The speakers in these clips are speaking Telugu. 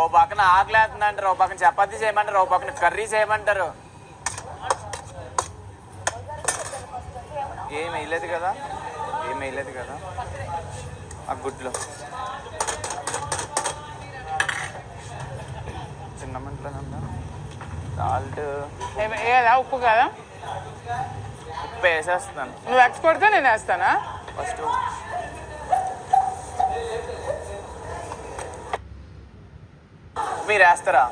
ఓ పక్కన ఆకలేస్తుందంటారు, ఓ పక్కన చపాతీ చేయమంటారు, ఓ పక్కన కర్రీ చేయమంటారు. ఏం వేయలేదు కదా, ఏం వేయలేదు కదా ఆ గుడ్లో. చిన్న మంటలోనందా సాల్ట్ ఏదా ఉప్పు కదా, ఉప్పు వేసేస్తున్నాను. నువ్వు ఎక్స్ కొడితే నేను వేస్తానా ఫస్ట్. మీరు వేస్తారా?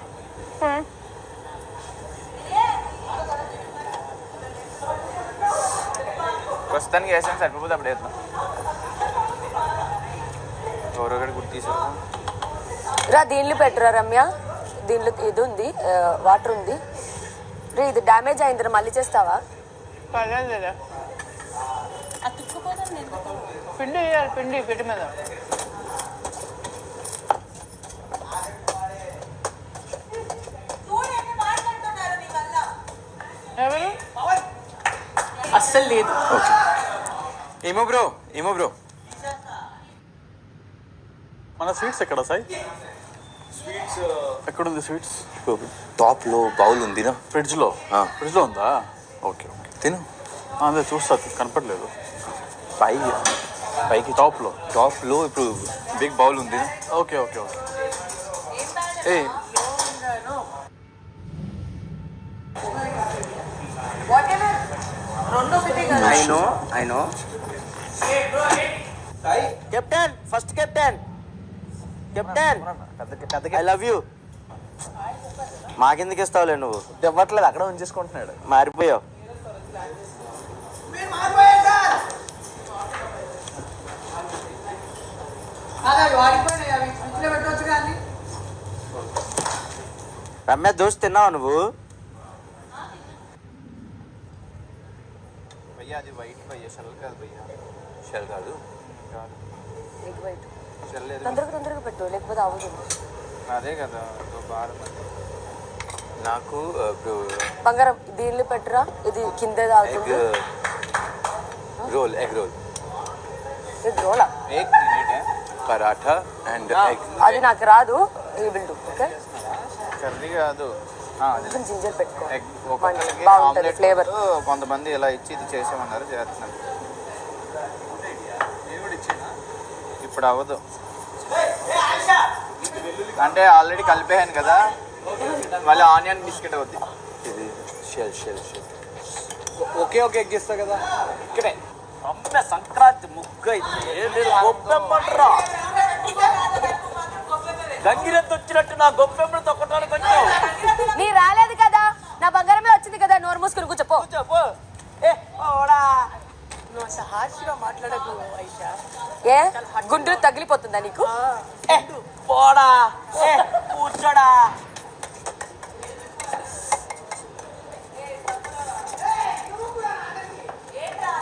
ప్రస్తుతానికి వేసాను, సరిపోతే అప్పుడు వేద్దాం. గౌరవగడ గుర్తు తీసారు రా. దీనిలో పెట్టరా రమ్య, దీనిలో ఇది ఉంది, వాటర్ ఉంది రే. ఇది డ్యామేజ్ అయిందిరా, మళ్ళీ చేస్తావా? పర్లేదు, పిండి వేయాలి, పిండి పెట్టి మీద. ఎవరు అస్సలు లేదు. ఏమో బ్రో, ఏమో బ్రో. మన స్వీట్స్ ఎక్కడ సాయి? స్వీట్స్ ఎక్కడుంది? స్వీట్స్ టాప్ లో బౌల్ ఉందినా, ఫ్రిడ్జ్ లో. ఫ్రిడ్జ్ లో ఉందా? ఓకే ఓకే, తిను. అదే చూస్తా, కనపడలేదు. పైకి టాప్ లో ఇప్పుడు బిగ్ బౌల్ ఉంది. Okay okay okay. A I know. Captain, first captain, I love you. మాకెందుకు ఇస్తావులే, నువ్వు ఇవ్వట్లేదు, అక్కడ ఉంచేసుకుంటున్నాడు. మారిపోయావు. రమ్య దోశ తిన్నావా నువ్వు? భయ్యా అది వైట్ భయ్యా, షెల్ కాదు భయ్యా. షెల్ కాదు, తొందరగా పెట్టు, లేకపోతే అవ్వదు. అదే కదా బాగా. నాకు బంగారం దీనిలో పెట్టురా, ఇది కింద తాగుతుంది. ఎగ్ రోల్ ఇది రోలా, పరాఠా అండ్ ఎగ్. అది నాకు రాదు, ఈ విల్ డు. ఓకే, కర్రీ కాదు, జింజర్ పెట్టుకో, ఒక్కొక్కరికి బాగుంటుంది ఆమ్లెట్ ఫ్లేవర్. కొంతమంది ఇలా ఇచ్చి ఇది చేసామన్నారు, చేస్తున్నారు. ఇప్పుడు అవ్వదు అంటే ఆల్రెడీ కలిపేయాను కదా, మళ్ళీ ఆనియన్ బిస్కెట్ అవుద్ది. ఇది షెల్ ఒకే ఎగ్ ఇస్తా కదా ఇక్కడే. అమ్మ సంక్రాంతి ముగ్గు అయితే గొప్పెమ్మరా, గంగిరెద్దు వచ్చినట్టు నా గొప్పెమ్మలు తొక్కటానికి వచ్చావు. నీ రాలేదు కదా, నా బంగారమే వచ్చింది కదా. నోరు మూసుకుని కూర్చోపో. మాట్లాడకు ఐషా. ఏ గుండెలు తగిలిపోతుందా నీకు? పోడా కూర్చోడా.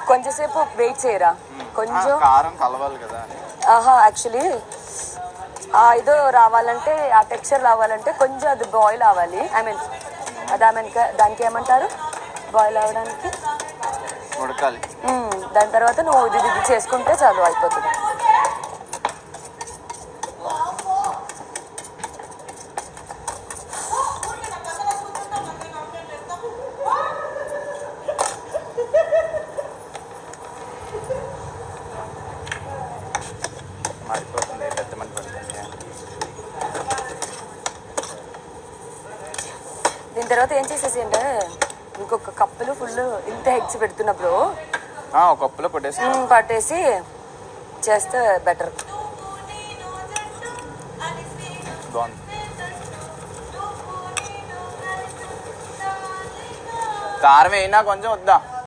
కొంచెంసేపు వెయిట్ చేయరా, కొంచెం కారం కలవాలి కదా. యాక్చువల్లీ ఇది రావాలంటే, ఆ టెక్స్చర్ రావాలంటే కొంచెం అది బాయిల్ అవ్వాలి. దానికి ఏమంటారు, బాయిల్ అవ్వడానికి ఉడకాలి. దాని తర్వాత నువ్వు ఇది చేసుకుంటే చాలు, అయిపోతుంది. మారిపోతుంది, పెద్ద మంది పడుతుంది. దీని తర్వాత ఏం చేసేసి అంటే, ఇంకొక కప్పులు ఫుల్ ఇంత ఎగ్స్ పెడుతున్నప్పుడు ఒక కప్పులో పట్టేసి చేస్తే బెటర్. బాగుంది. కారం వేయినా కొంచెం వద్దా?